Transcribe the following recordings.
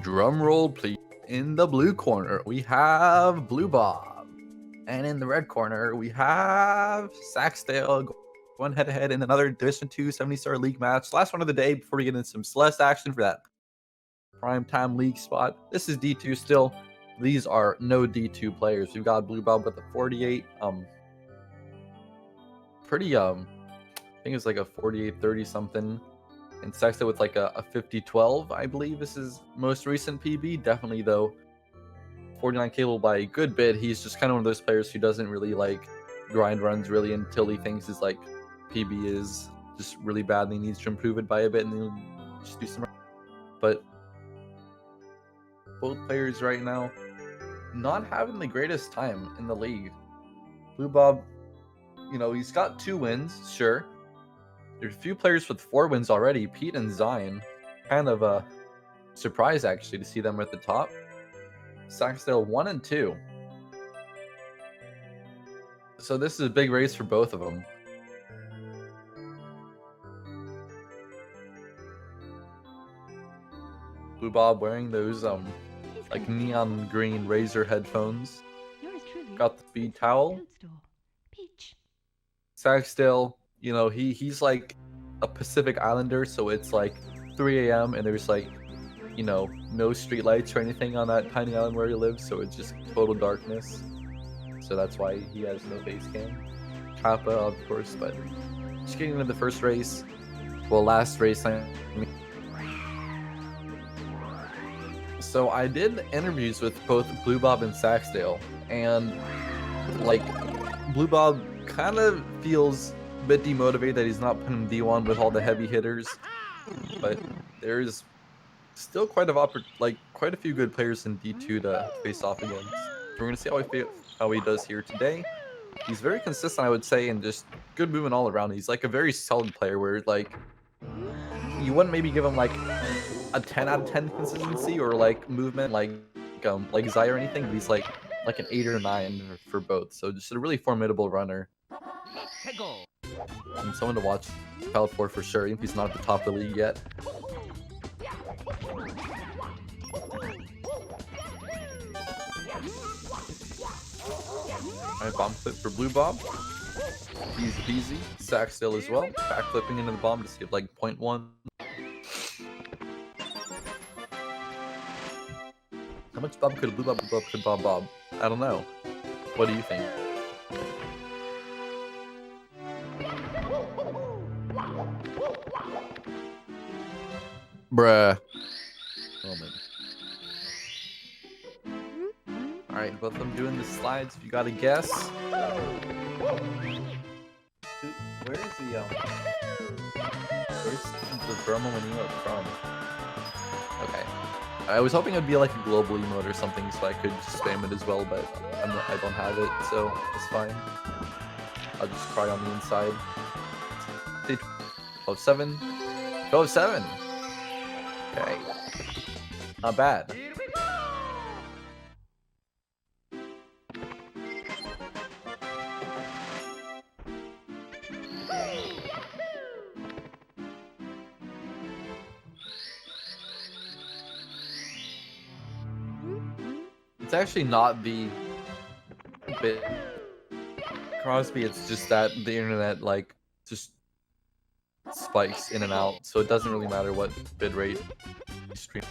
Drum roll, please. In the blue corner, we have BlueBob. And in the red corner, we have saksdal going head-to-head in another Division 2 70-star league match. Last one of the day before we get into some Celeste action for that primetime league spot. This is D2 still. These are no D2 players. We've got BlueBob with a 48. Pretty, I think it's like a 48-30 something. And saksdal with like a 50-12, I believe this is most recent PB. Definitely, though, 49 cable by a good bit. He's just kind of one of those players who doesn't really like grind runs really until he thinks his like PB is just really bad and he needs to improve it by a bit, and then he'll just do some. But both players right now not having the greatest time in the league. BlueBob, you know, he's got 2 wins, sure. There's a few players with 4 wins already. Pete and Zion. Kind of a surprise, actually, to see them at the top. saksdal 1 and 2. So this is a big race for both of them. BlueBob wearing those like neon green Razor headphones. Got the speed towel. saksdal, you know, he's like a Pacific Islander, so it's like 3 a.m. and there's like, you know, no street lights or anything on that tiny island where he lives, so it's just total darkness. So that's why he has no face cam. Kappa, of course, but just getting into the first race. Well, last race. So I did interviews with both BlueBob and saksdal, and like BlueBob kind of feels a bit demotivated that he's not putting D1 with all the heavy hitters, but there's still quite a few good players in D2 to face off against. We're gonna see how he does here today. He's very consistent, I would say, and just good movement all around. He's like a very solid player where like you wouldn't maybe give him like a 10 out of 10 consistency or like movement like Zai or anything, but he's like an 8 or 9 for both. So just a really formidable runner. And someone to watch out for sure, even if he's not at the top of the league yet. Alright, bomb clip for BlueBob. Easy peasy. saksdal as well. Backflipping into the bomb to save like 0.1. How much Bob could BlueBob could Bob? I don't know. What do you think? Bruh. Oh man. Alright, both of them doing the slides. If you got a guess. Where's the Burma emote from? Okay. I was hoping it'd be like a global emote or something so I could just spam it as well, but I don't have it, so it's fine. I'll just cry on the inside. 12-7. 12-7! Okay. Not bad. It's actually not the bit Crosby, it's just that the internet like just spikes in and out, so it doesn't really matter what bitrate you stream.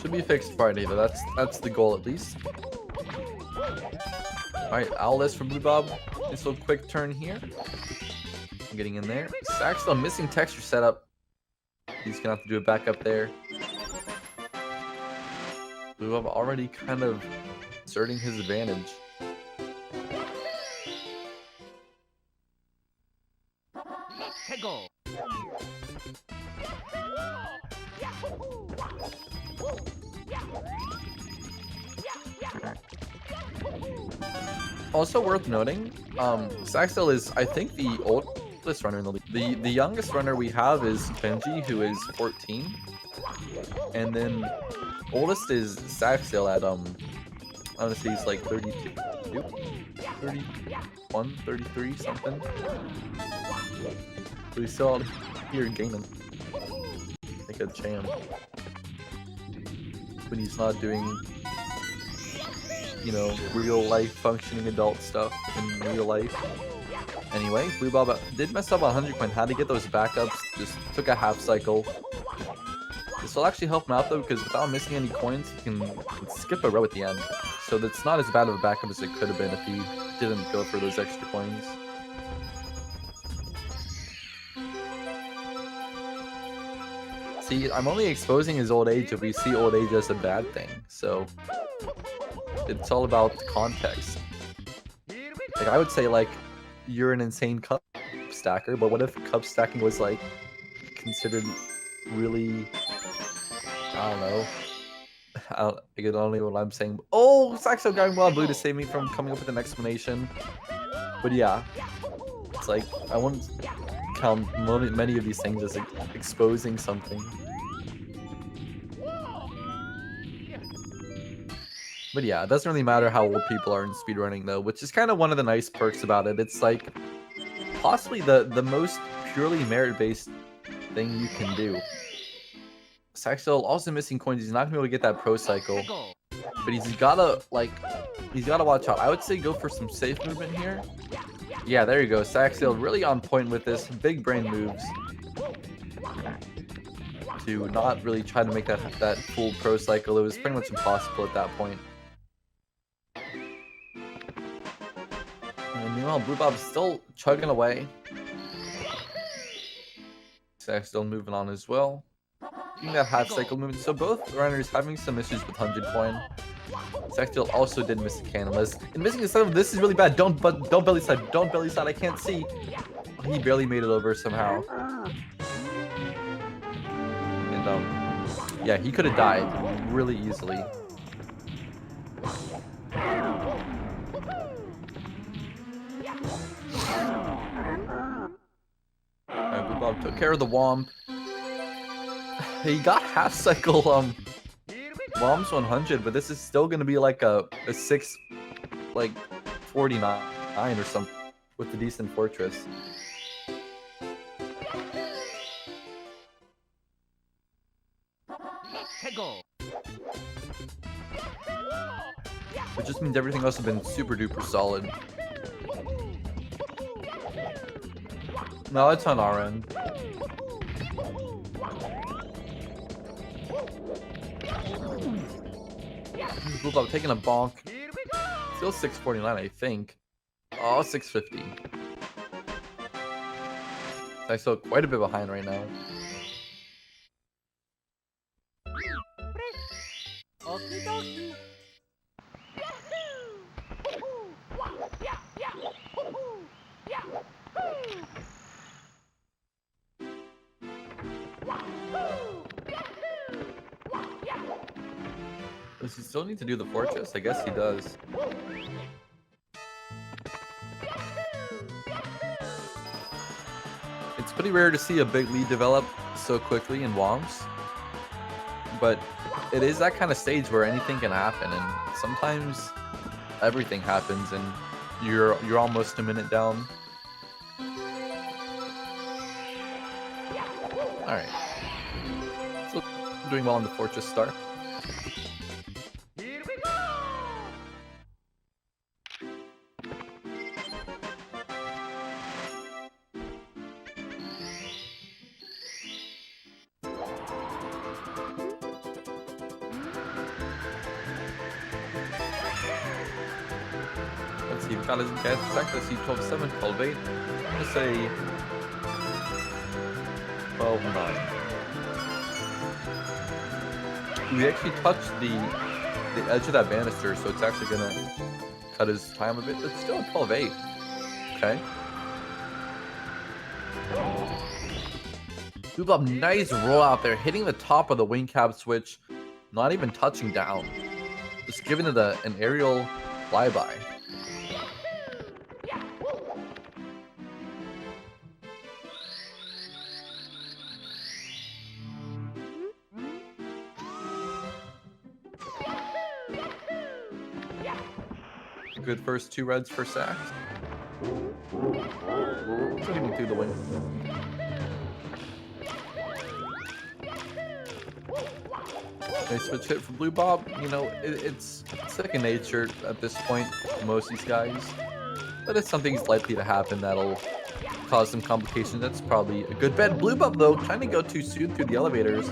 Should be fixed Friday though, that's the goal at least. Alright, Owless for BlueBob. This little quick turn here. Getting in there. saksdal missing texture setup. He's gonna have to do it back up there. BlueBob already kind of asserting his advantage. Also worth noting, saksdal is, I think, the oldest runner in the league. The youngest runner we have is Benji, who is 14. And then oldest is saksdal at, I want to say he's like 32, 31, 33, something. So he's still out here gaining. like a champ when he's not doing, you know, real life functioning adult stuff in real life. Anyway, BlueBob did mess up on 100 coin, had to get those backups, just took a half cycle. This will actually help him out though, because without missing any coins, he can skip a row at the end. So that's not as bad of a backup as it could have been if he didn't go for those extra coins. See, I'm only exposing his old age if we see old age as a bad thing, so it's all about context. Like, I would say, like, you're an insane cup stacker, but what if cup stacking was, like, considered really, I don't know. I don't know what I'm saying. Oh, Saxo going well blue to save me from coming up with an explanation. But yeah, it's like, I wouldn't count many of these things as exposing something. But yeah, it doesn't really matter how old people are in speedrunning though, which is kind of one of the nice perks about it. It's like possibly the most purely merit-based thing you can do. Saksdal also missing coins. He's not gonna be able to get that pro cycle, but he's gotta watch out. I would say go for some safe movement here. Yeah, there you go. Saksdal really on point with this. Big brain moves to not really try to make that full pro cycle. It was pretty much impossible at that point. And meanwhile, BlueBob is still chugging away. Saksdal moving on as well. Getting that half cycle movement. So both runners having some issues with 100 coin. Saksdal also did miss the cannon. And missing the setup, this is really bad. Don't belly side. Don't belly side. I can't see. He barely made it over somehow. And yeah, he could have died really easily. Alright, BlueBob took care of the Womp. He got half cycle Womp's 100, but this is still gonna be like a 649 or something with the decent fortress. It just means everything else has been super duper solid. No, it's on our end. BlueBob taking a bonk. Still 649, I think. Oh, 650. I'm still quite a bit behind right now. Does he still need to do the fortress? I guess he does. It's pretty rare to see a big lead develop so quickly in Womps, but it is that kind of stage where anything can happen, and sometimes everything happens, and you're almost a minute down. All right, so doing well on the fortress start. Let's see, we've got his cat attack. Let's see, 12-7, 12-8. I'm gonna say 12-9. We actually touched the edge of that banister, so it's actually gonna cut his time a bit. It's still 12-8. Okay. BlueBob, nice roll out there, hitting the top of the wing cap switch, not even touching down. Just giving it an aerial flyby. Good first 2 reds for Sax. Even through the wing. Nice switch hit for BlueBob. You know, it's second nature at this point for most of these guys. But it's something that's likely to happen that'll cause some complications. That's probably a good bet. BlueBob, though, trying to go too soon through the elevators.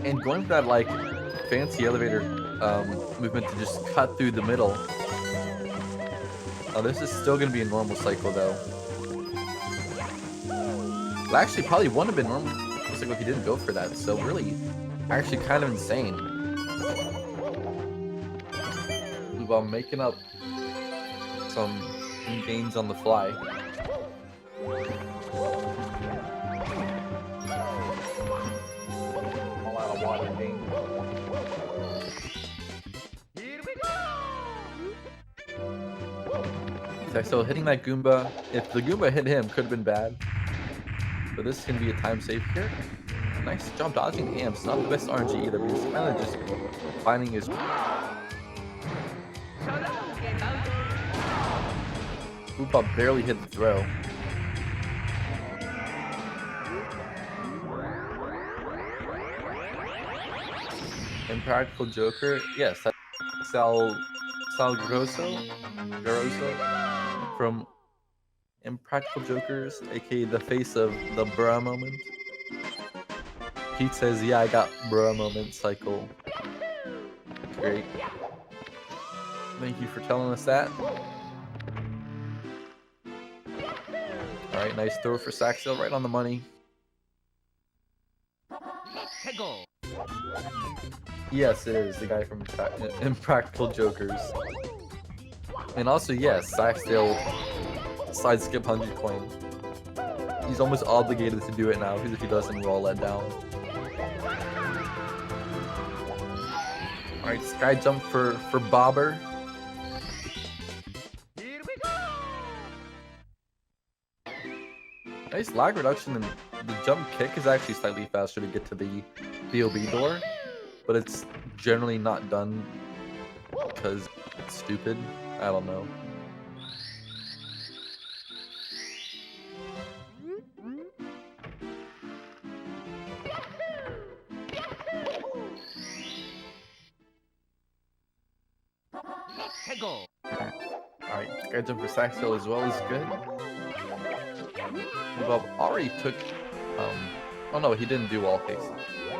And going for that, like, fancy elevator movement to just cut through the middle. This is still going to be a normal cycle, though. Well, actually, probably wouldn't have been normal cycle if he didn't go for that. So really, actually kind of insane. BlueBob making up some gains on the fly. All out of water gain. So hitting that Goomba, if the Goomba hit him, could have been bad. But this can be a time save here. Nice job dodging amps. Not the best RNG either, but he's kind of just finding his... BlueBob barely hit the throw. Impractical Joker. Yes, that's Sal Grosso from Impractical Jokers, aka the face of the bruh moment. Pete says, yeah, I got bruh moment cycle. Great. Thank you for telling us that. Alright, nice throw for saksdal, right on the money. Yes, it is the guy from Impractical Jokers. And also, yes, saksdal side skip 100 coin. He's almost obligated to do it now, because if he doesn't, we're all let down. Alright, sky jump for Bobber. Nice lag reduction, and the jump kick is actually slightly faster to get to the BOB door, but it's generally not done because it's stupid. I don't know. Alright, sky jump for saksdal as well is good. BlueBob already took, oh no, he didn't do all cases.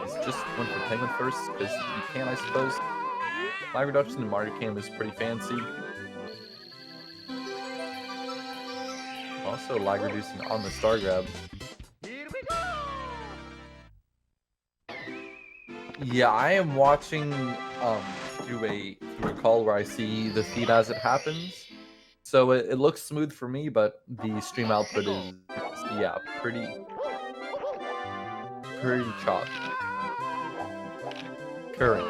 He just went for Penguin first, because you can, I suppose. Lag reduction in Mario Cam is pretty fancy. Also lag reducing on the star grab. Yeah, I am watching through a call where I see the feed as it happens. So it looks smooth for me, but the stream output is, yeah, pretty choppy. Current.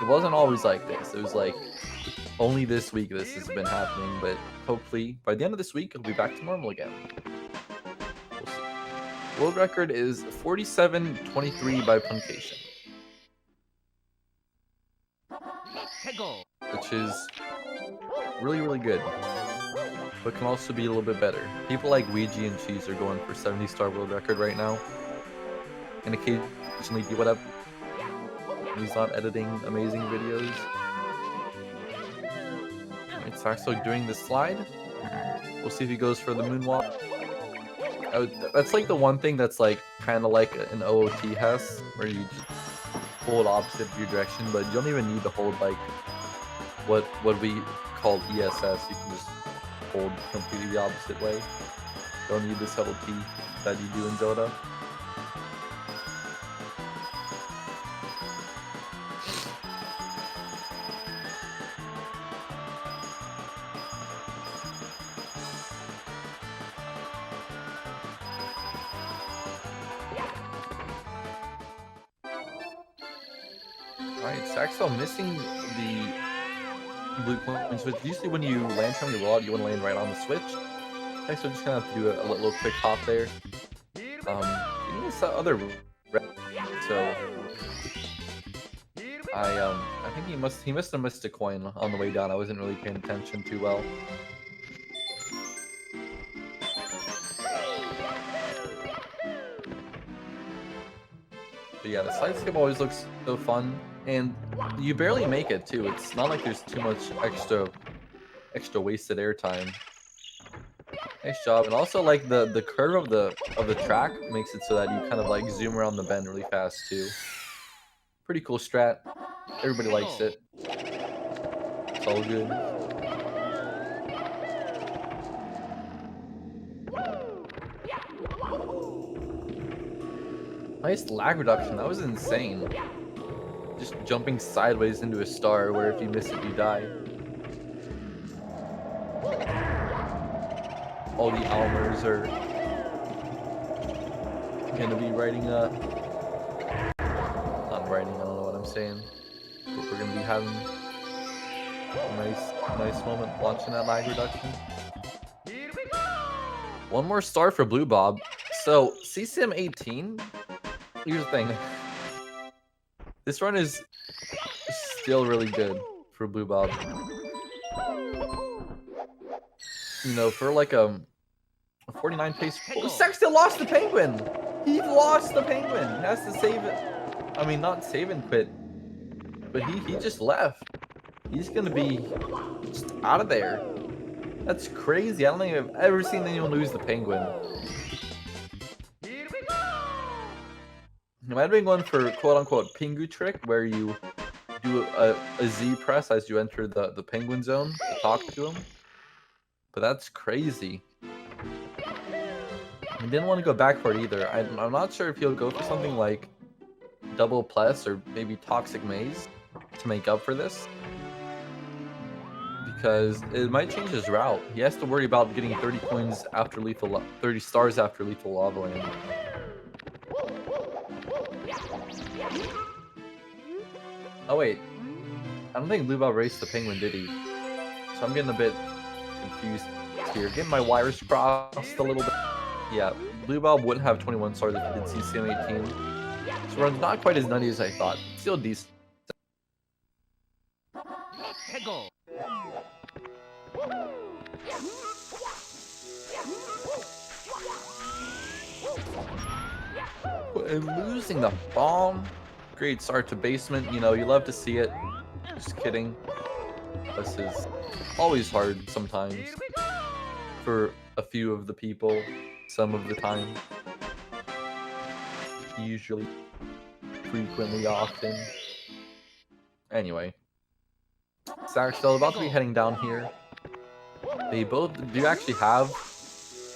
It wasn't always like this. It was like only this week this has been happening, but hopefully by the end of this week it'll be back to normal again. We'll see. World record is 47:23 by puncation, which is really good, but can also be a little bit better. People like Ouija and Cheese are going for 70-star world record right now, and occasionally do whatever. He's not editing amazing videos. Right, saksdal doing the slide. We'll see if he goes for the moonwalk. That's like the one thing that's like kind of like an OOT has, where you just hold opposite of your direction, but you don't even need to hold like what we call ESS. You can just hold completely the opposite way. Don't need the subtlety that you do in Zelda. Alright, saksdal missing the blue coin switch. Usually when you land from your wallet, you want to land right on the switch. saksdal just gonna have to do a little quick hop there. He needs the other red, so I think he must have missed a coin on the way down. I wasn't really paying attention too well. But yeah, the side skip always looks so fun, and you barely make it too. It's not like there's too much extra wasted airtime. Nice job. And also like the curve of the track makes it so that you kind of like zoom around the bend really fast too. Pretty cool strat. Everybody likes it. It's all good. Nice lag reduction. That was insane. Just jumping sideways into a star where if you miss it, you die. All the Almers are gonna be writing not writing, I don't know what I'm saying. But we're gonna be having a nice moment watching that lag reduction. One more star for BlueBob. So CCM18, here's the thing. This run is still really good for BlueBob. You know, for like a 49 pace. Oh, saksdal lost the penguin. He lost the penguin. He has to save it. I mean, not save and quit, but he just left. He's gonna be just out of there. That's crazy. I don't think I've ever seen anyone lose the penguin. It might have been one for quote-unquote pingu trick, where you do a Z press as you enter the penguin zone to talk to him. But that's crazy. I didn't want to go back for it either. I'm not sure if he'll go for something like double plus or maybe toxic maze to make up for this. Because it might change his route. He has to worry about getting 30 coins after 30 stars after lethal lava land. Oh wait, I don't think BlueBob raced the penguin, did he? So I'm getting a bit confused here. Getting my wires crossed a little bit. Yeah, BlueBob wouldn't have 21 stars if he did CCM18. So run's not quite as nutty as I thought. Still decent. And losing the bomb. Great start to basement. You know, you love to see it. Just kidding. This is always hard sometimes for a few of the people, some of the time. Usually, frequently, often. Anyway, saksdal about to be heading down here. They both do actually have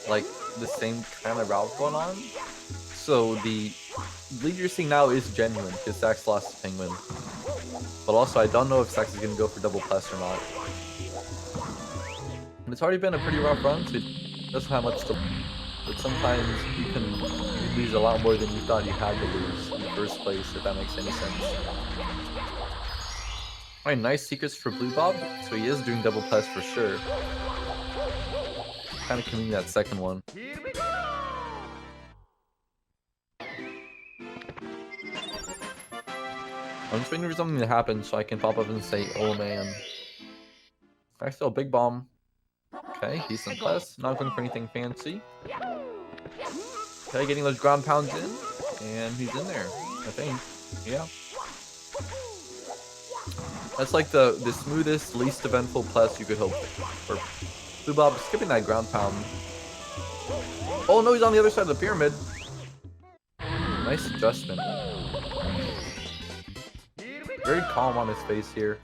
like the same kind of route going on. So the lead you're seeing now is genuine because Sax lost the penguin. But also I don't know if Sax is going to go for double plus or not. And it's already been a pretty rough run, so it doesn't have much to lose. But sometimes you can lose a lot more than you thought you had to lose in the first place, if that makes any sense. Alright, nice secrets for BlueBob. So he is doing double plus for sure. Kind of committing that second one. I'm just waiting for something to happen so I can pop up and say, oh man. Saksdal, big bomb. Okay, decent plus. Not going for anything fancy. Okay, getting those ground pounds in. And he's in there, I think. Yeah. That's like the smoothest, least eventful plus you could hope for. BlueBob skipping that ground pound. Oh no, he's on the other side of the pyramid. Nice adjustment. Very calm on his face here.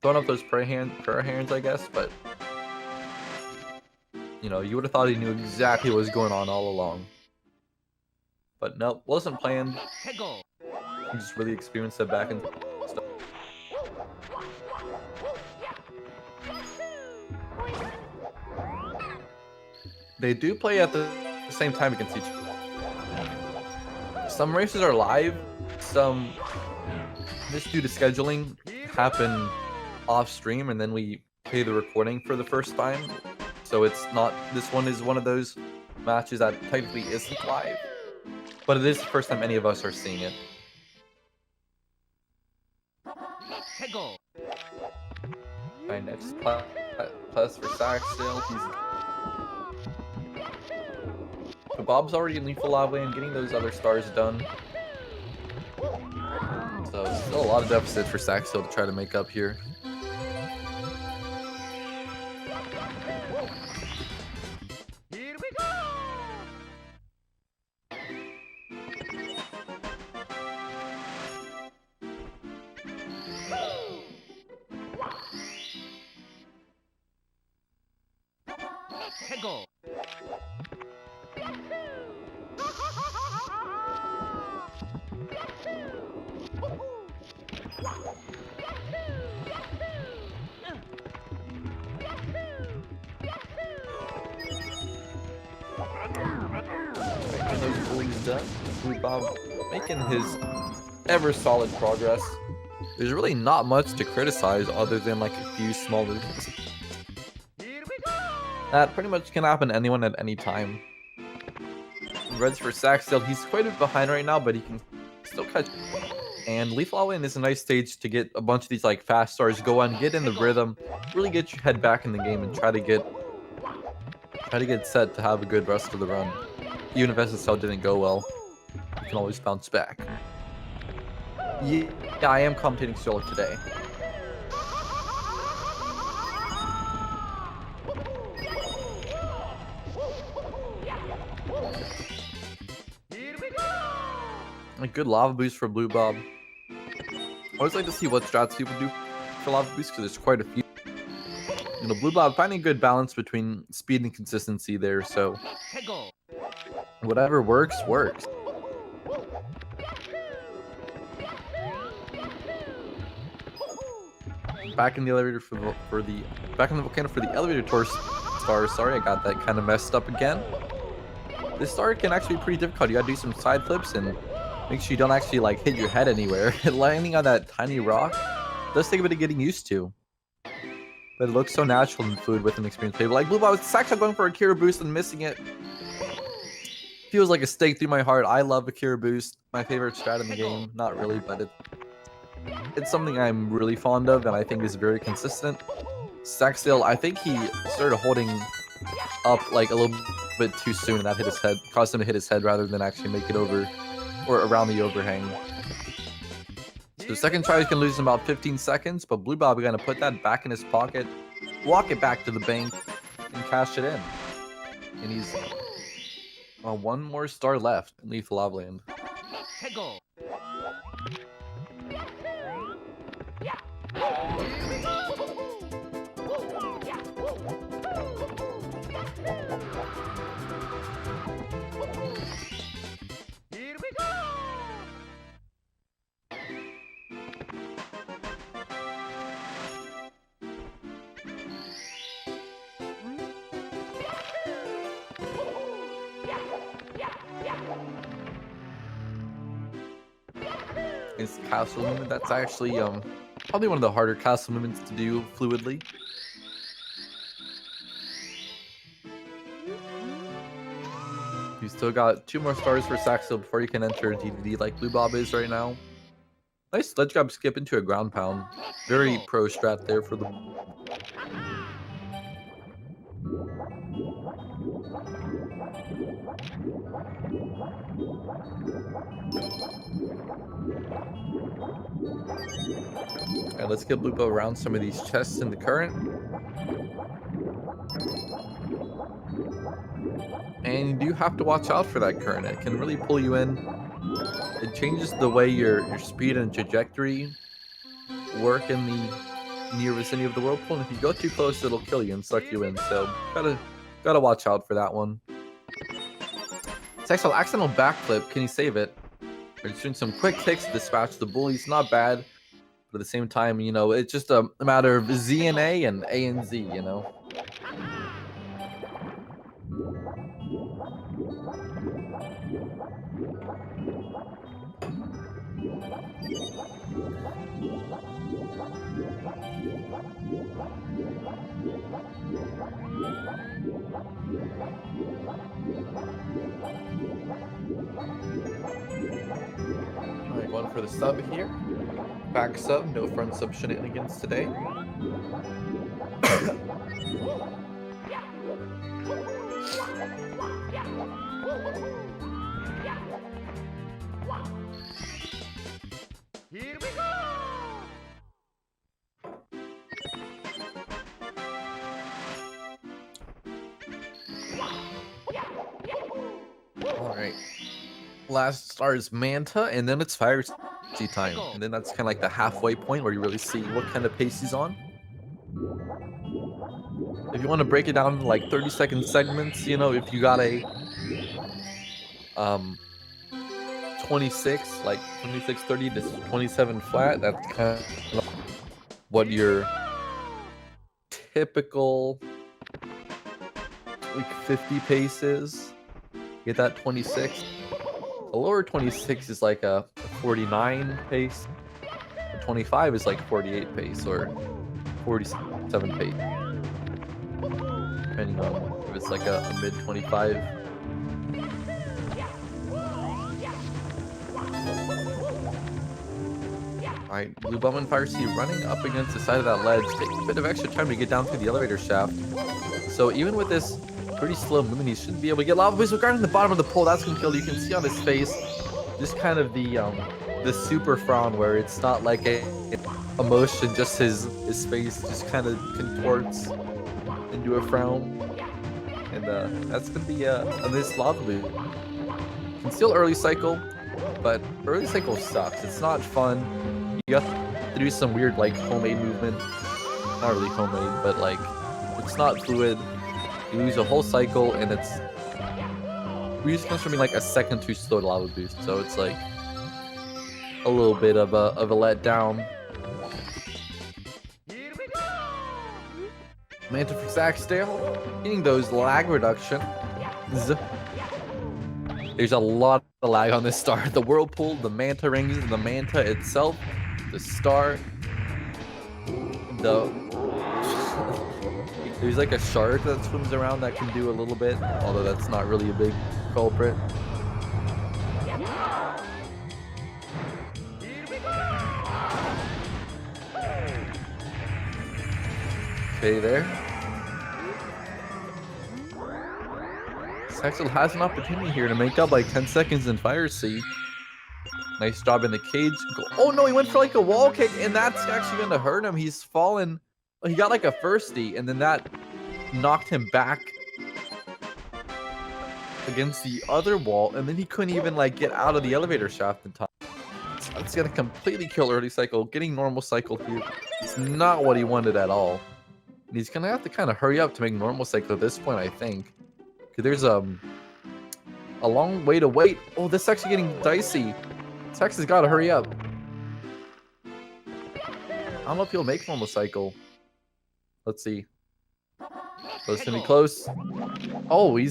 Throwing up those prayer hands, I guess, but you know, you would have thought he knew exactly what was going on all along. But nope, wasn't planned. He just really experienced it back and stuff. They do play at the same time against each other. Some races are live, some, just due to scheduling, happen off stream, and then we play the recording for the first time. So it's not, this one is one of those matches that technically isn't live, but it is the first time any of us are seeing it. My next plus for saksdal. But Bob's already in lethal lava and getting those other stars done. So still a lot of deficit for saksdal to try to make up here. Here we go! Let's go! Making those bullies done. BlueBob making his ever solid progress. There's really not much to criticize other than like a few small movements. That pretty much can happen to anyone at any time. Reds for saksdal, he's quite a bit behind right now, but he can still catch. And Lethal Outland is a nice stage to get a bunch of these like fast stars go on, get in the rhythm, really get your head back in the game, and try to get set to have a good rest of the run. Even if SSL didn't go well, you can always bounce back. Yeah, I am commentating solo today. A good lava boost for BlueBob. I always like to see what strats people do for lava boost because there's quite a few. You know, BlueBob finding a good balance between speed and consistency there, so whatever works, works. Back in the elevator back in the volcano for the elevator tour star. Sorry, I got that kind of messed up again. This star can actually be pretty difficult. You gotta do some side flips and make sure you don't actually like hit your head anywhere. Landing on that tiny rock does take a bit of getting used to, but it looks so natural and fluid with an experienced player. Like BlueBob, it's actually going for a Kira boost and missing it. Feels like a stake through my heart. I love a Kira boost. My favorite strat in the game. Not really, but it's something I'm really fond of and I think is very consistent. saksdal, I think he started holding up like a little bit too soon and that hit his head, caused him to hit his head rather than actually make it over or around the overhang. So the second try is going to lose in about 15 seconds, but BlueBob is going to put that back in his pocket, walk it back to the bank, and cash it in. And he's one more star left in Lethal Outland. Is castle movement. That's actually probably one of the harder castle movements to do fluidly. You still got 2 more stars for saksdal before you can enter DDD like BlueBob is right now. Nice ledge grab skip into a ground pound. Very pro strat there for the. Alright, let's get BlueBob around some of these chests in the current. And you do have to watch out for that current. It can really pull you in. It changes the way your speed and trajectory work in the near vicinity of the whirlpool. And if you go too close, it'll kill you and suck you in. So gotta watch out for that one. saksdal, accidental backflip. Can he save it? We're just doing some quick kicks to dispatch the bullies. Not bad. But at the same time, you know, it's just a matter of Z and A and Z, you know. Alright, going for the sub here. Back sub, no front sub shenanigans today. Here we Alright. Last star is Manta, and then it's Fire Sea time. And then that's kind of like the halfway point where you really see what kind of pace he's on. If you want to break it down in like 30-second segments, you know, if you got a 26, like 26:30 to 27 flat, that's kind of what your typical like 50 pace is. Get that 26. The lower 26 is like a 49 pace. The 25 is like 48 pace or 47 pace, depending on if it's like a mid 25. Alright, BlueBob and Fire Sea running up against the side of that ledge, taking a bit of extra time to get down through the elevator shaft. So even with this pretty slow movement, he should be able to get lava boost regarding the bottom of the pole. That's gonna kill. You can see on his face just kind of the super frown, where it's not like a emotion, just his face just kind of contorts into a frown. And that's gonna be a nice lava boost. Can still early cycle, but early cycle sucks. It's not fun. You have to do some weird like homemade movement. Not really homemade, but like it's not fluid. You lose a whole cycle, and it's just comes from being like a second too slow to lava boost. So it's like a little bit of a letdown. Manta for Saksdal, getting those lag reduction. There's a lot of lag on this star. The whirlpool, the Manta rings, the Manta itself, the star, there's like a shark that swims around that can do a little bit, although that's not really a big culprit. Okay, there. Saksdal has an opportunity here to make up like 10 seconds in Fire Sea. Nice job in the cage. Oh no, he went for like a wall kick, and that's actually going to hurt him. He's fallen. He got like a firstie, and then that knocked him back against the other wall, and then he couldn't even like get out of the elevator shaft in time. So that's going to completely kill early cycle. Getting normal cycle here is not what he wanted at all. And he's going to have to kind of hurry up to make normal cycle at this point, I think. Because there's a long way to wait. Oh, this is actually getting dicey. Sax has got to hurry up. I don't know if he'll make normal cycle. Let's see. Close to me, close. Oh, he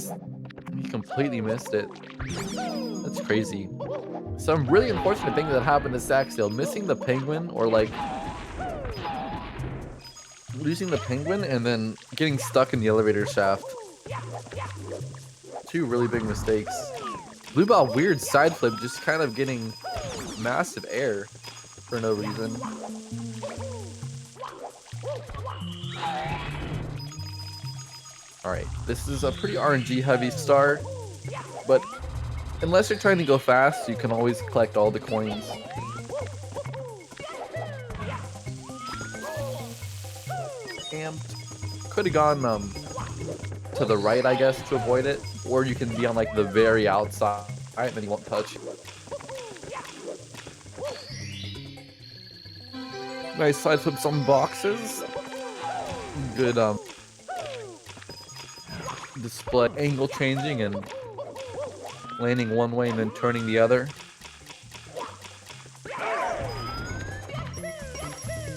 completely missed it. That's crazy. Some really unfortunate thing that happened to Saksdal. Missing the penguin, or like losing the penguin and then getting stuck in the elevator shaft. Two really big mistakes. BlueBob weird side flip, just kind of getting massive air for no reason. Alright, this is a pretty RNG heavy star, but unless you're trying to go fast, you can always collect all the coins. And could have gone to the right, I guess, to avoid it, or you can be on like the very outside, and then you won't touch. Nice side flips on boxes. Good display, angle changing and landing one way and then turning the other.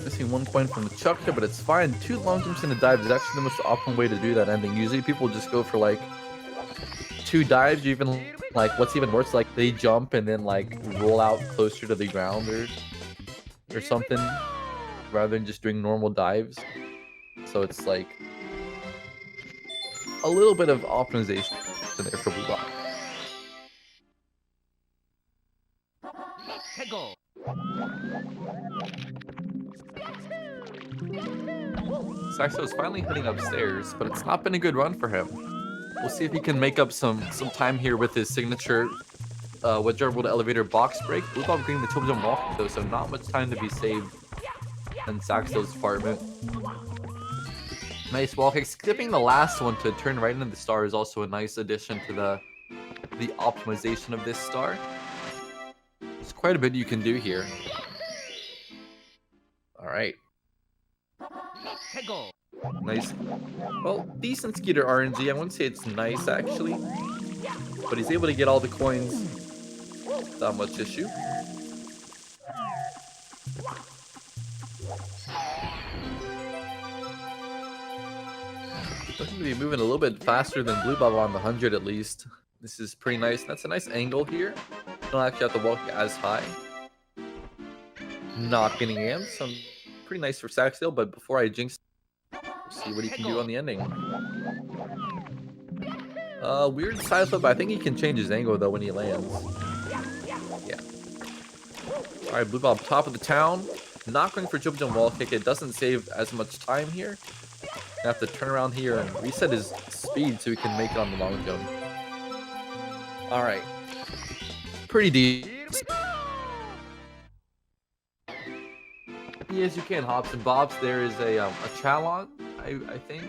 Missing 1 point from the chuck here, but it's fine. 2 long jumps and a dive is actually the most optimal way to do that ending. Usually people just go for like 2 dives, or even like what's even worse, like they jump and then like roll out closer to the ground or something, rather than just doing normal dives. So it's like a little bit of optimization there for BlueBob. Saxo is finally heading upstairs, but it's not been a good run for him. We'll see if he can make up some time here with his signature Wedge-Rolled elevator box break. BlueBob getting the Tilbjorn walk though, so not much time to be saved in Saxo's apartment. Nice wall kick. Skipping the last one to turn right into the star is also a nice addition to the optimization of this star. There's quite a bit you can do here. Alright. Hegel. Nice. Well, decent Skeeter RNG. I wouldn't say it's nice, actually. But he's able to get all the coins without much issue. Looking to be moving a little bit faster than BlueBob on the 100 at least. This is pretty nice. That's a nice angle here. You don't actually have to walk as high. Not getting amped, so pretty nice for saksdal, but before I jinx, see what he can do on the ending. Weird side flip, I think he can change his angle though when he lands. Yeah. Alright, BlueBob top of the town. Not going for jump wall kick. It doesn't save as much time here. Gonna have to turn around here and reset his speed so he can make it on the long jump. Alright. Pretty deep. Yes, you can. Hops and bobs. There is a challenge, I think.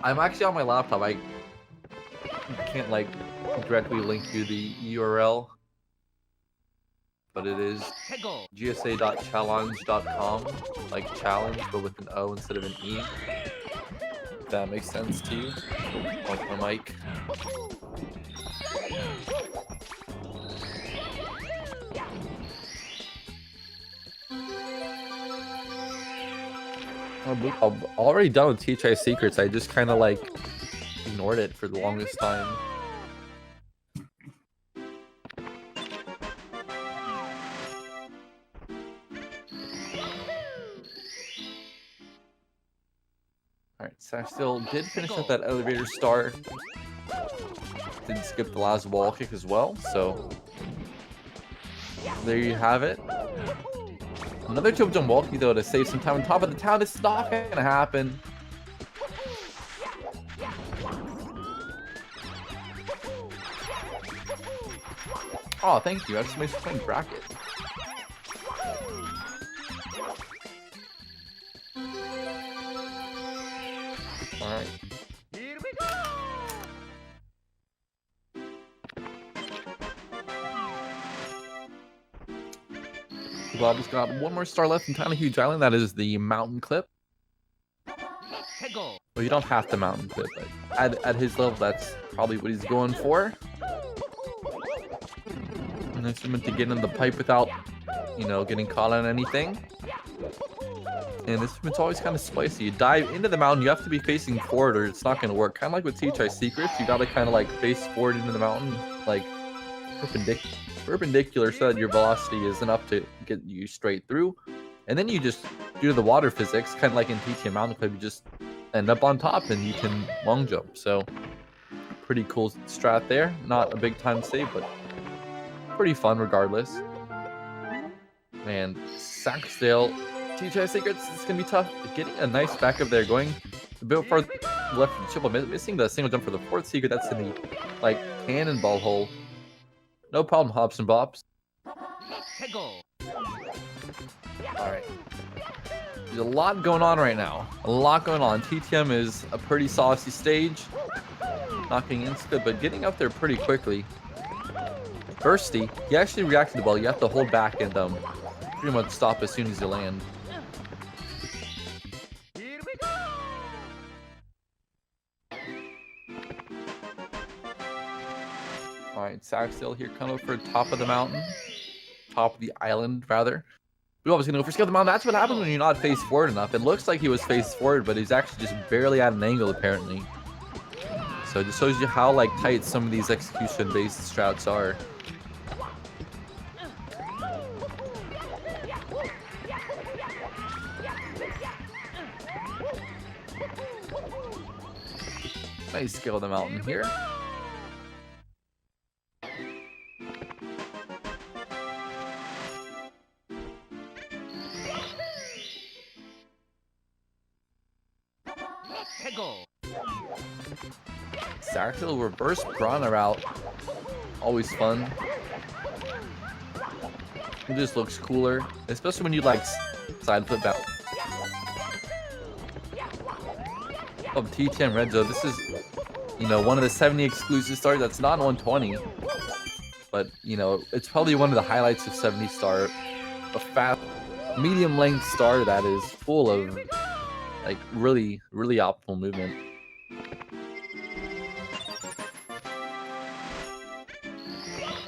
I'm actually on my laptop. I can't like directly link you the URL, but it is gsa.challenge.com, like challenge, but with an O instead of an E. If that makes sense to you. Like my mic. I'm already done with THI Secrets. I just kind of like ignored it for the longest time. Alright, saksdal did finish up that elevator star. Didn't skip the last wall kick as well, so there you have it. Another jump wall kick though to save some time on top of the town. It's not gonna happen. Oh, thank you. I just made some playing bracket. Alright. Here we go. Bobby's got one more star left in Tiny Huge Island. That is the mountain clip. Hegel. Well, you don't have to mountain clip, but at his level, that's probably what he's going for. An instrument to get in the pipe without, you know, getting caught on anything. And this instrument's always kind of spicy. You dive into the mountain, you have to be facing forward or it's not going to work. Kind of like with THI Secrets, you got to kind of like face forward into the mountain, like perpendicular so that your velocity is enough to get you straight through. And then you just, due to the water physics, kind of like in TTM Mountain Clip, you just end up on top and you can long jump. So, pretty cool strat there. Not a big time save, but pretty fun regardless. Man, saksdal, THI Secrets, it's going to be tough. Getting a nice back up there, going a bit far left of the triple, missing the single jump for the fourth secret. That's in the, like, cannonball hole. No problem, hops and bops. Hegel. Alright. There's a lot going on right now. A lot going on. TTM is a pretty saucy stage. Not getting instant, but getting up there pretty quickly. Bursty, he actually reacted well. You have to hold back and pretty much stop as soon as you land. Here we go. Alright, saksdal here coming up for top of the mountain. Top of the island, rather. BlueBob was going to go for scale of the mountain. That's what happens when you're not face forward enough. It looks like he was face forward, but he's actually just barely at an angle, apparently. So it just shows you how like tight some of these execution-based strats are. Nice scale of the mountain here. Hegel. saksdal reverse piranha route. Always fun. It just looks cooler, especially when you like side flip out. Oh, TTM red zone. This is you know, one of the 70 exclusive stars that's not 120. But, you know, it's probably one of the highlights of 70 star. A fast, medium length star that is full of, like, really, really optimal movement.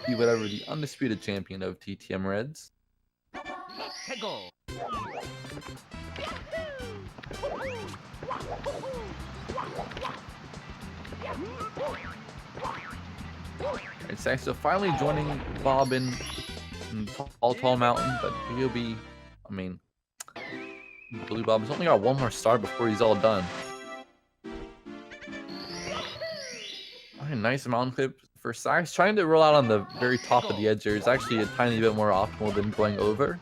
Be whatever the undisputed champion of TTM Reds. Go. Alright, Saxdal finally joining Bob in Tall Mountain, but he'll be, I mean, BlueBob's only got one more star before he's all done. Alright, nice mountain clip for Sax. Trying to roll out on the very top of the edge here is actually a tiny bit more optimal than going over.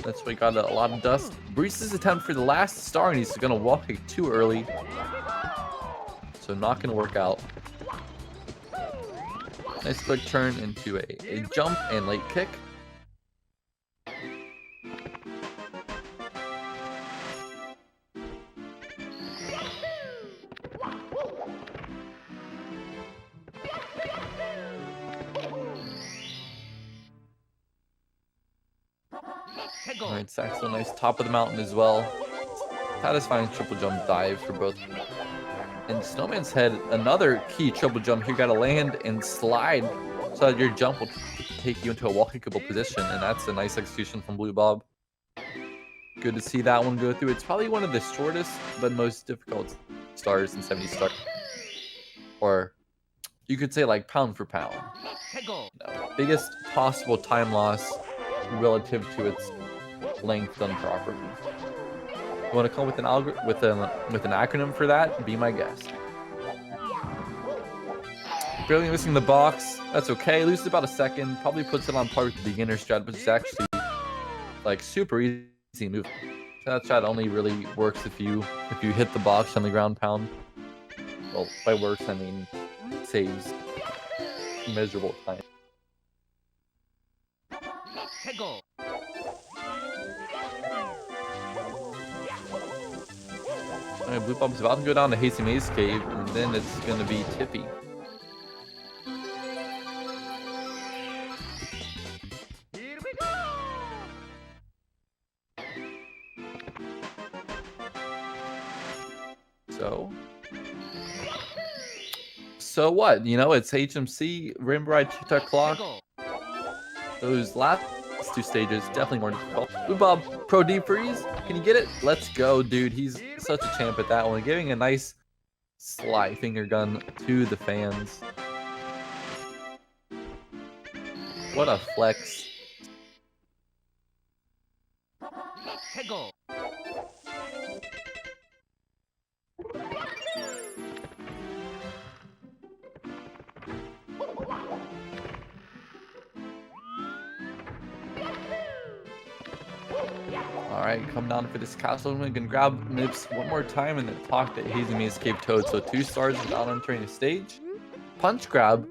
That's why he got a lot of dust. Breeze's attempt for the last star, and he's gonna walk it too early. So not gonna work out. Nice quick turn into a jump and late kick. Alright, Saxdal, nice top of the mountain as well. Satisfying triple jump dive for both. And Snowman's Head, another key triple jump here. Gotta land and slide so that your jump will take you into a walkable position. And that's a nice execution from BlueBob. Good to see that one go through. It's probably one of the shortest but most difficult stars in 70 star. Or you could say like pound for pound. No, biggest possible time loss relative to its length done properly. You want to come with an acronym for that? Be my guest. Barely missing the box. That's okay. Loses about a second. Probably puts it on par with the beginner strat, which is actually like super easy move. That strat only really works if you hit the box on the ground pound. Well, by works I mean saves measurable time. Alright, BlueBob's about to go down to Hazy Maze Cave, and then it's gonna be Tippy. Here we go. So what? You know, it's HMC, Rainbow Ride, TikTok Clock. Those last two stages definitely more difficult. BlueBob, Pro Deep Freeze. Can you get it? Let's go, dude. He's such a champ at that one. Giving a nice sly finger gun to the fans. What a flex. Alright, come down for this castle. I'm gonna grab Mips one more time and then talk to Hazy Maze Cave Toad. So 2 stars without entering the stage. Punch grab.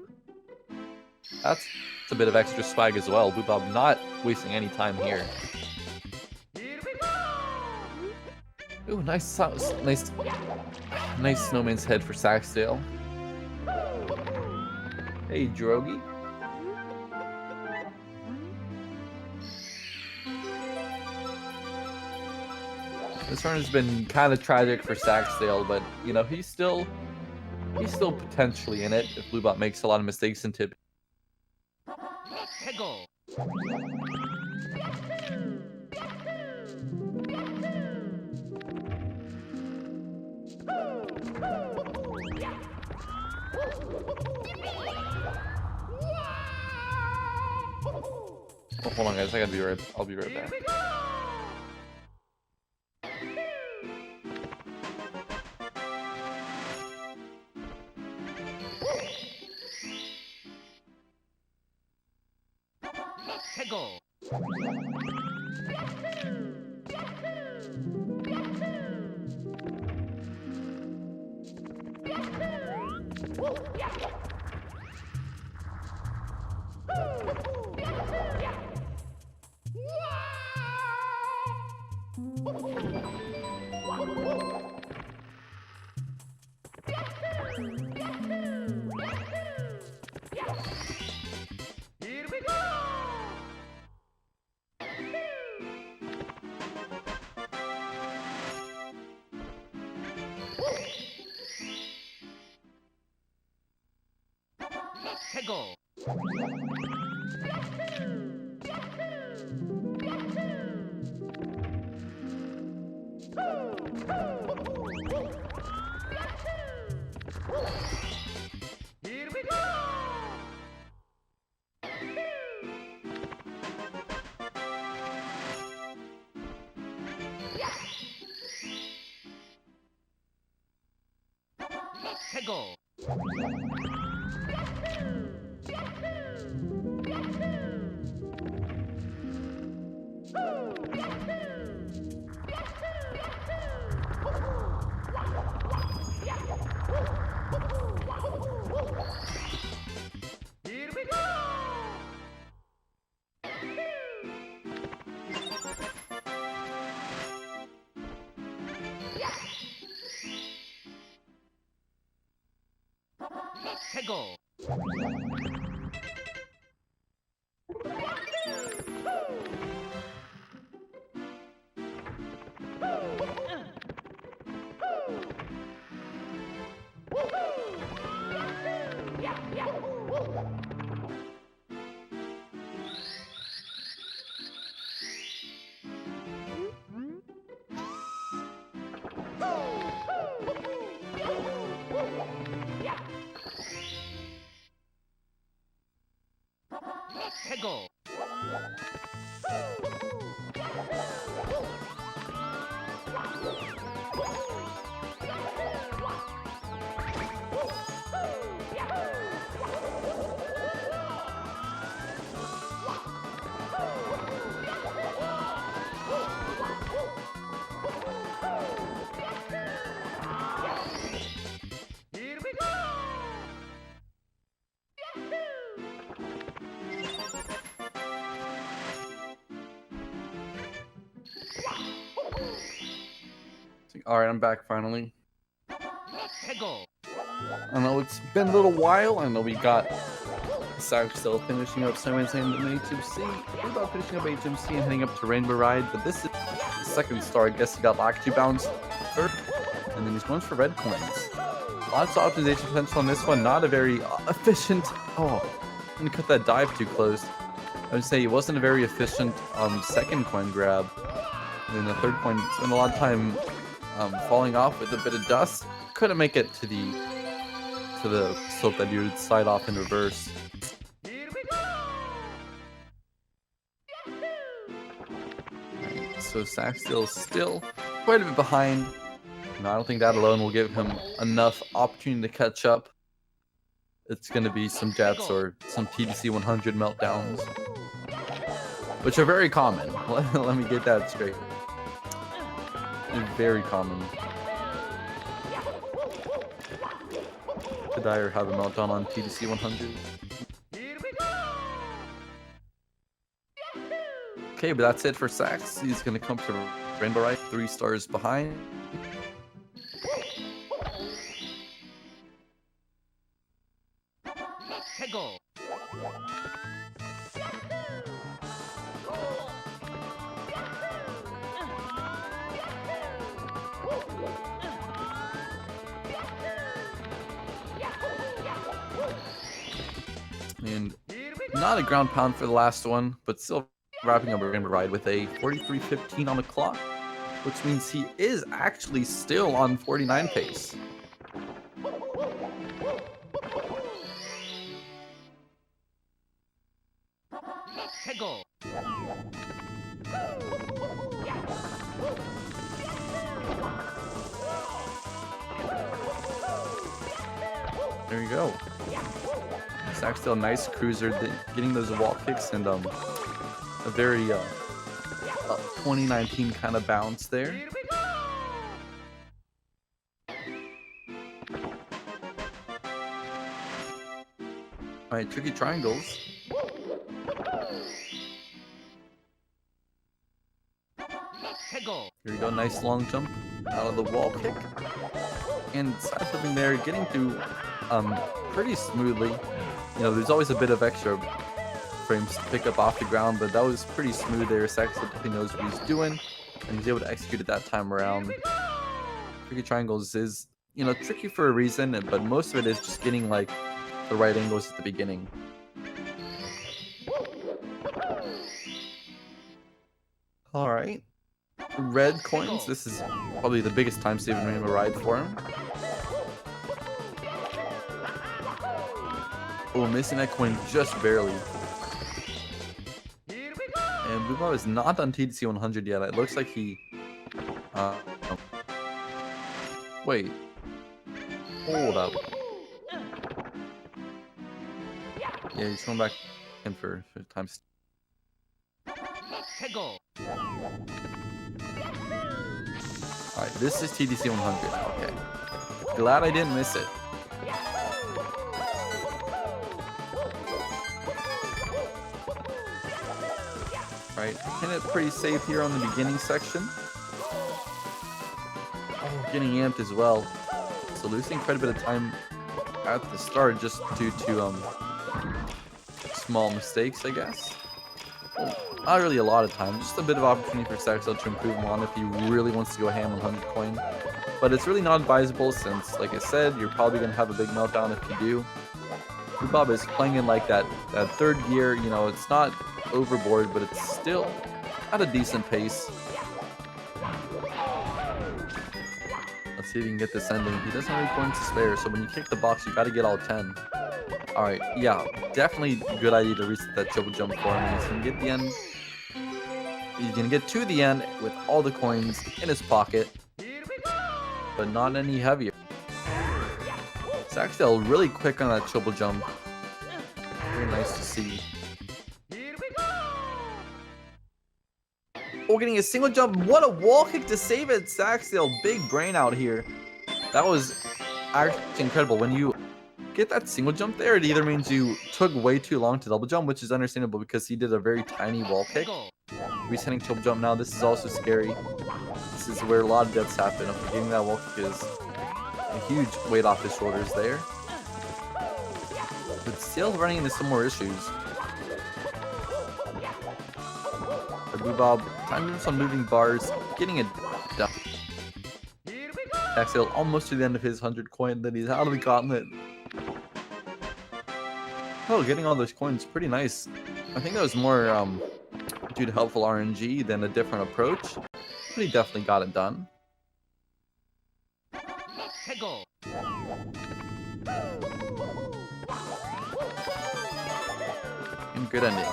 That's a bit of extra swag as well. BlueBob not wasting any time here. Ooh, nice Snowman's Head for Saxdal. Hey, Drogi. This run has been kind of tragic for Saxdal, but you know he's still potentially in it if BlueBob makes a lot of mistakes in Tip. Oh, hold on, guys. I'll be right back. 해고. Here we go. 해고. Here we go. 해고. 해고. Here we go. Alright, I'm back finally. 해고. I know it's been a little while. I know we got saksdal finishing up Semi Insane and HMC. We thought finishing up HMC and heading up to Rainbow Ride, but this is the second star. I guess he got Laxy Bounce third, and then he's going for red coins. Lots of optimization potential on this one. Not a very efficient. Oh, I'm gonna cut that dive too close. I would say it wasn't a very efficient second coin grab. And then the third coin spent a lot of time falling off with a bit of dust. Couldn't make it to the slope that you would slide off in reverse. Here we go. So saksdal is still quite a bit behind. No, I don't think that alone will give him enough opportunity to catch up. It's going to be some jets or some TDC 100 meltdowns, which are very common. Let me get that straight. Very common. Could I have a meltdown on TDC 100? Here we go. Okay, but that's it for Sax. He's going to come to Rainbow Ride, 3 stars behind. 해고. And not a ground pound for the last one, but still wrapping up a Rainbow Ride with a 43.15 on the clock, which means he is actually still on 49 pace. 해고. There you go. Saksdal, nice cruiser, getting those wall kicks and a very 2019 kind of bounce there. Here we go. Alright, tricky triangles. 해고. Here we go, nice long jump out of the wall kick. And side flipping there, getting through pretty smoothly. You know, there's always a bit of extra frames to pick up off the ground, but that was pretty smooth there. Saksdal definitely knows what he's doing, and he's able to execute it that time around. Tricky triangles is, you know, tricky for a reason, but most of it is just getting like the right angles at the beginning. Alright. Red coins. This is probably the biggest time saving rainbow ride for him. Oh, missing that coin just barely. And BlueBob is not on TDC 100 yet. It looks like he... wait. Hold up. Yeah, he's going back in for times. Alright, this is TDC 100. Okay. Glad I didn't miss it. Alright, pin it pretty safe here on the beginning section. Oh, getting amped as well. So losing quite a bit of time at the start just due to small mistakes, I guess. Well, not really a lot of time, just a bit of opportunity for saksdal to improve him on if he really wants to go ham on 100 coin. But it's really not advisable since, like I said, you're probably going to have a big meltdown if you do. BlueBob is playing in like that third gear, you know, it's not overboard, but it's still at a decent pace. Let's see if he can get this ending. He doesn't have any coins to spare, so when you kick the box, you got to get all 10. Alright, yeah, definitely a good idea to reset that triple jump for him. He's going to get the end. He's going to get to the end with all the coins in his pocket, but not any heavier. saksdal really quick on that triple jump. Very nice to see. Oh, getting a single jump. What a wall kick to save it. saksdal, big brain out here. That was actually incredible. When you get that single jump there, it either means you took way too long to double jump, which is understandable because he did a very tiny wall kick. Resetting triple jump now. This is also scary. This is where a lot of deaths happen. After getting that wall kick is a huge weight off his shoulders there. But still running into some more issues. BlueBob, time moves on moving bars, getting it done. saksdal almost to the end of his 100 coin, then he's out of the gauntlet. Oh, getting all those coins, pretty nice. I think that was more due to helpful RNG than a different approach, but he definitely got it done. And good ending.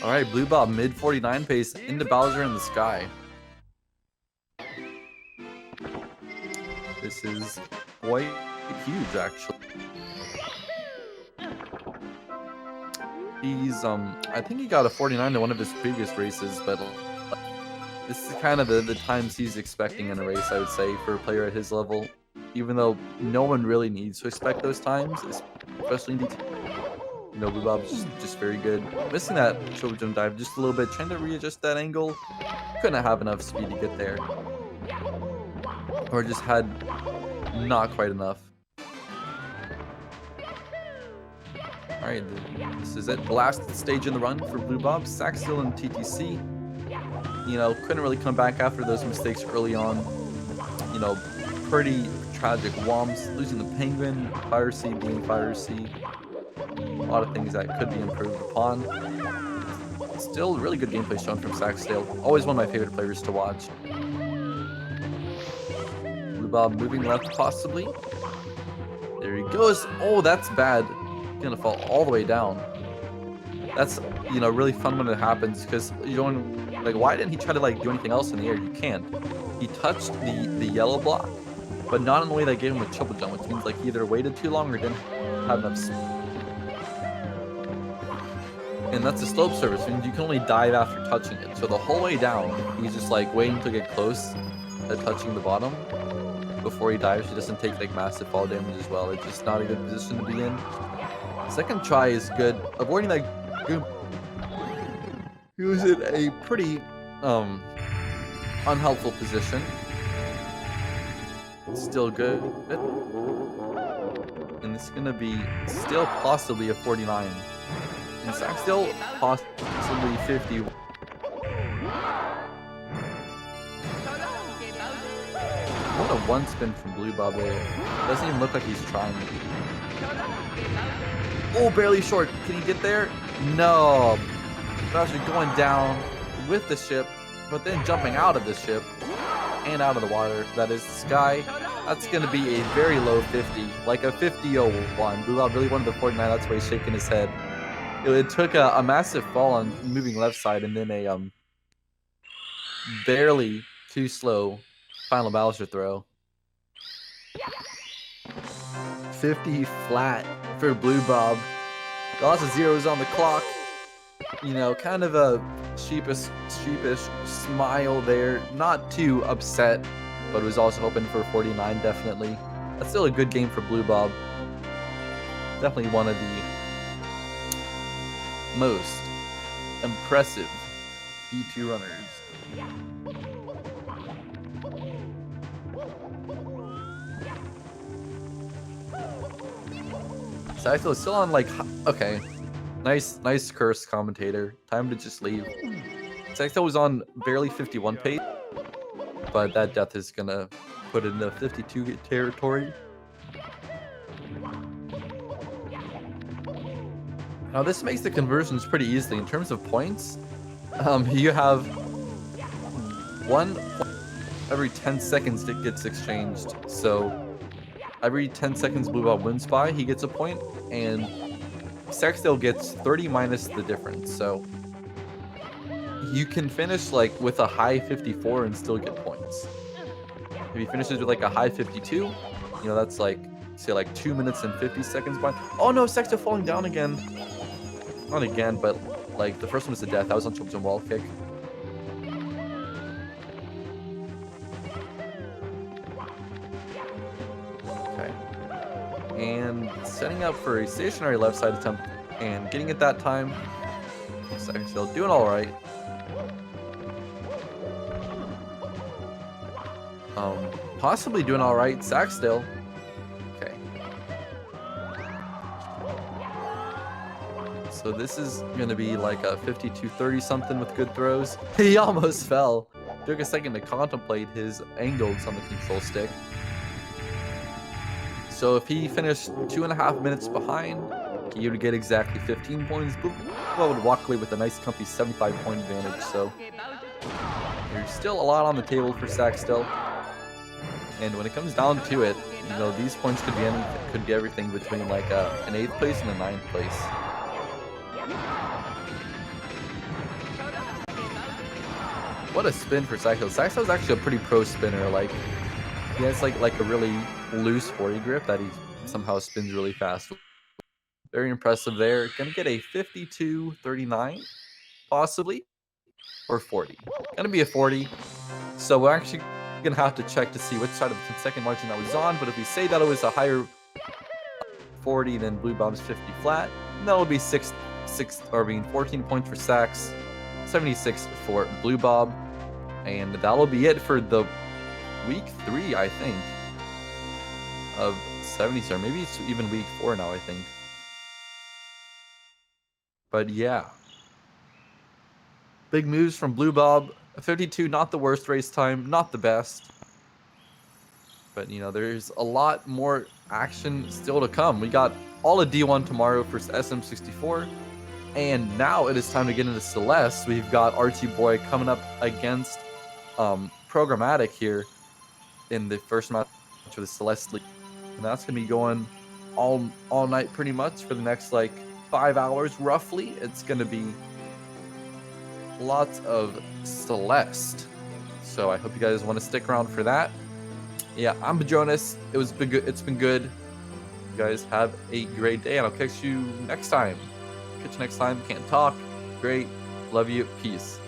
Alright, BlueBob mid 49 pace into Bowser in the sky. This is quite huge, actually. He's, I think he got a 49 in one of his previous races, but this is kind of the times he's expecting in a race, I would say, for a player at his level. Even though no one really needs to expect those times, especially in DT. You know, BlueBob's just very good. Missing that triple jump dive just a little bit, trying to readjust that angle. Couldn't have enough speed to get there. Or just had not quite enough. Alright, this is it. The last stage in the run for BlueBob. saksdal and TTC. You know, couldn't really come back after those mistakes early on. You know, pretty tragic womps. Losing the penguin, Fire Sea being Fire Sea. A lot of things that could be improved upon. Still really good gameplay shown from saksdal. Always one of my favorite players to watch. BlueBob moving left possibly. There he goes. Oh, that's bad. He's gonna fall all the way down. That's, you know, really fun when it happens because you don't, like, why didn't he try to like do anything else in the air? You can't. He touched the yellow block, but not in the way that gave him a triple jump, which means like he either waited too long or didn't have enough speed. And that's a slope surface, means you can only dive after touching it. So the whole way down, he's just like waiting to get close to touching the bottom before he dives. He doesn't take like massive fall damage as well. It's just not a good position to be in. Second try is good. Avoiding that goop. He was in a pretty unhelpful position. Still good. And it's gonna be still possibly a 49. And saksdal possibly 50. one spin from BlueBob there. Doesn't even look like he's trying. Oh, barely short. Can he get there? No. Bowser going down with the ship, but then jumping out of the ship and out of the water. That is the sky. That's going to be a very low 50, like a 50-01. BlueBob really wanted the 49. That's why he's shaking his head. It took a massive fall on moving left side, and then a barely too slow final Bowser throw. 50 flat for BlueBob. Lots of zeros on the clock. You know, kind of a sheepish smile there. Not too upset, but was also hoping for 49, definitely. That's still a good game for BlueBob. Definitely one of the most impressive B2 runners. Saksdal is still on, like, okay. Nice curse, commentator. Time to just leave. Saksdal was on barely 51 pace, but that death is gonna put it in the 52 territory. Now this makes the conversions pretty easily in terms of points. You have 1 point every 10 seconds that gets exchanged. So every 10 seconds BlueBob wins by, he gets a point, and Saksdal gets 30 minus the difference. So you can finish like with a high 54 and still get points. If he finishes with like a high 52, you know, that's like, say like 2 minutes and 50 seconds by. Oh no, Saksdal falling down again. Not again, but like the first one was the death. That was on top of a wall kick. Okay. And setting up for a stationary left side attempt and getting it that time. Saksdal doing all right. Possibly doing all right. Saksdal. Okay. So this is gonna be like a 52-30 something with good throws. He almost fell. Took a second to contemplate his angles on the control stick. So if he finished 2.5 minutes behind, he would get exactly 15 points. BlueBob would walk away with a nice comfy 75-point advantage. So there's still a lot on the table for Saksdal. And when it comes down to it, you know, these points could be everything between like an 8th place and a 9th place. What a spin for Saksdal. Saksdal's actually a pretty pro spinner. Like, he has like a really loose 40 grip that he somehow spins really fast. Very impressive there. Gonna get a 52-39, possibly, or 40. Gonna be a 40. So we're actually gonna have to check to see which side of the 10-second margin that was on. But if we say that it was a higher 40 than BlueBob's 50 flat, that will be 14 points for Sax, 76 for BlueBob, and that'll be it for the week 3, I think, of 70s, or maybe it's even week 4 now, I think. But yeah, big moves from BlueBob. 52, not the worst race time, not the best, but you know, there's a lot more action still to come. We got all of D1 tomorrow for SM64, and now it is time to get into Celeste. We've got RT Boy coming up against Programmatic here in the first match for the Celeste League, and that's gonna be going all night pretty much for the next like 5 hours roughly. It's gonna be lots of Celeste, so I hope you guys want to stick around for that. Yeah, I'm Jonas. It's been good. You guys have a great day, and I'll catch you next time. Can't talk. Great. Love you. Peace.